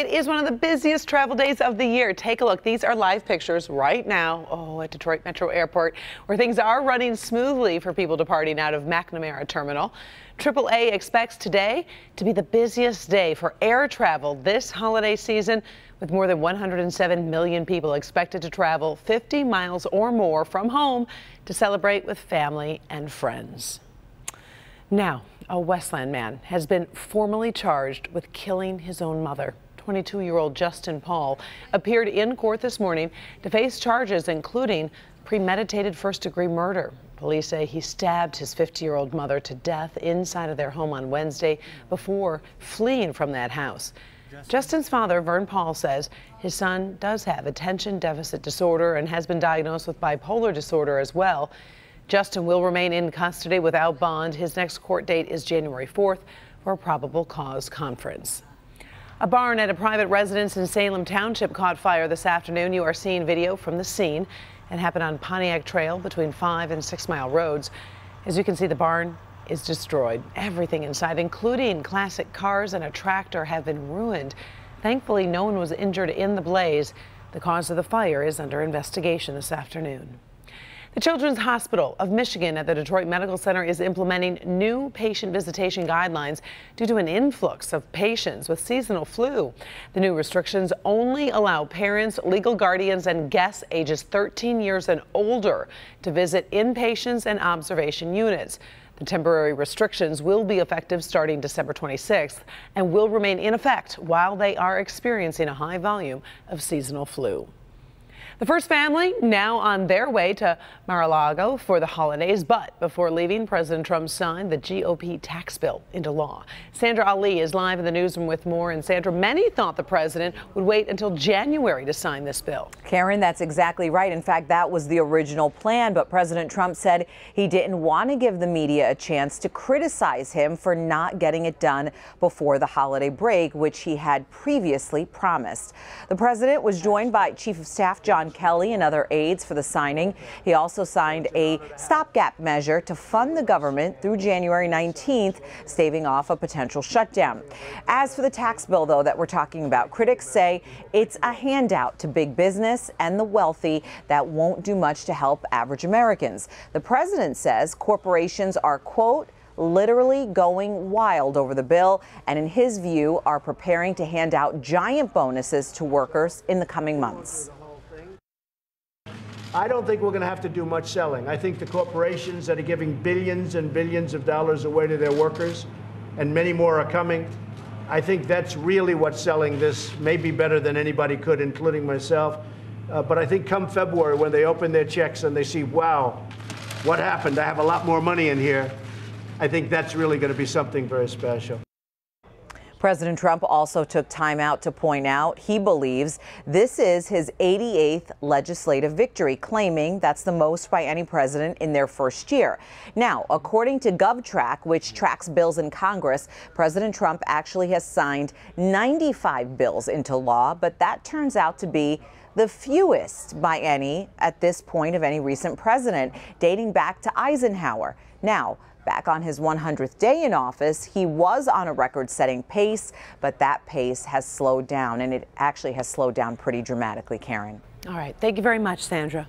It is one of the busiest travel days of the year. Take a look. These are live pictures right now, at Detroit Metro Airport, where things are running smoothly for people departing out of McNamara Terminal. AAA expects today to be the busiest day for air travel this holiday season, with more than 107 million people expected to travel 50 miles or more from home to celebrate with family and friends. Now, a Westland man has been formally charged with killing his own mother. 22-year-old Justin Paul appeared in court this morning to face charges including premeditated first-degree murder. Police say he stabbed his 50-year-old mother to death inside of their home on Wednesday before fleeing from that house. Justin's father, Vern Paul, says his son does have attention deficit disorder and has been diagnosed with bipolar disorder as well. Justin will remain in custody without bond. His next court date is January 4th for a probable cause conference. A barn at a private residence in Salem Township caught fire this afternoon. You are seeing video from the scene. It happened on Pontiac Trail between 5 and 6 Mile roads. As you can see, the barn is destroyed. Everything inside, including classic cars and a tractor, have been ruined. Thankfully, no one was injured in the blaze. The cause of the fire is under investigation this afternoon. The Children's Hospital of Michigan at the Detroit Medical Center is implementing new patient visitation guidelines due to an influx of patients with seasonal flu. The new restrictions only allow parents, legal guardians, and guests ages 13 years and older to visit inpatients and observation units. The temporary restrictions will be effective starting December 26th and will remain in effect while they are experiencing a high volume of seasonal flu. The first family now on their way to Mar-a-Lago for the holidays, but before leaving, President Trump signed the GOP tax bill into law. Sandra Ali is live in the newsroom with more. And Sandra, many thought the president would wait until January to sign this bill. Karen, that's exactly right. In fact, that was the original plan, but President Trump said he didn't want to give the media a chance to criticize him for not getting it done before the holiday break, which he had previously promised. The president was joined by Chief of Staff John Kelly and other aides for the signing. He also signed a stopgap measure to fund the government through January 19th, staving off a potential shutdown. As for the tax bill, though, that we're talking about, critics say it's a handout to big business and the wealthy that won't do much to help average Americans. The president says corporations are, quote, literally going wild over the bill, and in his view are preparing to hand out giant bonuses to workers in the coming months. I don't think we're going to have to do much selling. I think the corporations that are giving billions and billions of dollars away to their workers, and many more are coming, I think that's really what's selling this, maybe better than anybody could, including myself. But I think come February, when they open their checks and they see, wow, what happened? I have a lot more money in here. I think that's really going to be something very special. President Trump also took time out to point out he believes this is his 88th legislative victory, claiming that's the most by any president in their first year. Now, according to GovTrack, which tracks bills in Congress, President Trump actually has signed 95 bills into law, but that turns out to be the fewest by any at this point of any recent president, dating back to Eisenhower. Now, back on his 100th day in office, he was on a record-setting pace, but that pace has slowed down, and it actually has slowed down pretty dramatically, Karen. All right. Thank you very much, Sandra.